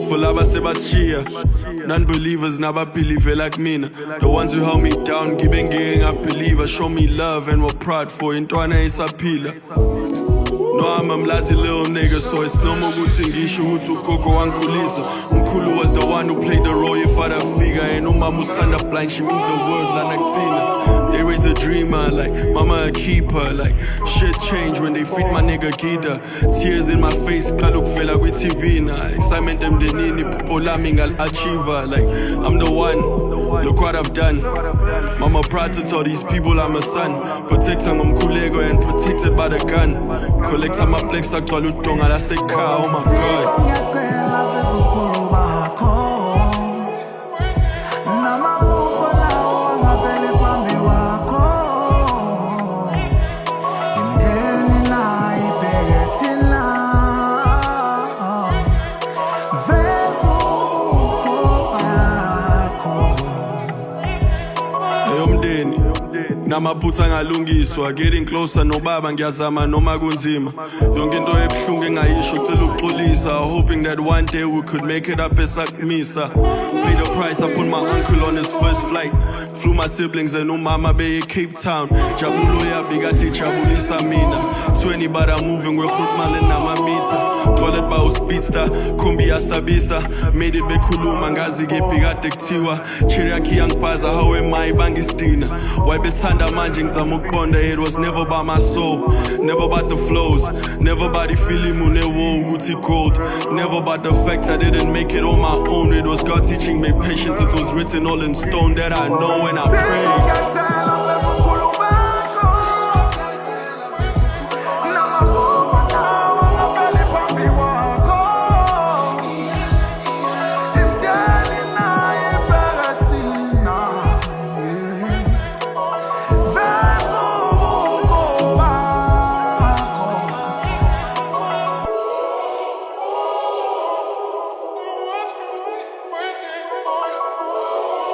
for laba sebashiya. Non-believers never believe like me. The ones who held me down, giving I believe. Show me love and we're proud for intwana isapila. No, I'm a lazy little nigga, so it's no more good thing. Issue to Coco and Kulisa. Mkulu was the one who played the role, your father figure. And Mama Musanda blind, she means the word like Tina. They raise a dreamer, like mama a keeper. Like shit change when they feed my nigga Gita. Tears in my face, kaluk fela with TV na. Excitement them denini, popolaming al achiever. Like I'm the one, look what I've done. Mama proud to tell these people I'm a son. Protected my mkulego and protected by the gun. Collect my plex, I call it tongue, I say car, oh my god. Namaputha ngalungiswa, getting closer nobaba ngiyazama noma kunzima. Yonke into ebuhlungu engayisho cela ukuxolisa, hoping that one day we could make it up esakumisa. Paid the price, I put my uncle on his first flight. Flew my siblings and umama be Cape Town. Jabulo yabi kade jabulisa mina. 20 but I'm moving with Khutman and Namamita. Toilet ba speedster, kumbi asabisa. Made it bekhuluma ngazi kephi kade kuthiwa. Cherokee yangipaza how am I bangistina. Why besanda manje ngizama ukuqonda, it was never by my soul, never about the flows, never about the feeling unewo ukuthi gold, never about the fact I didn't make it on my own. It was God teaching me patience, it was written all in stone that I know and I pray.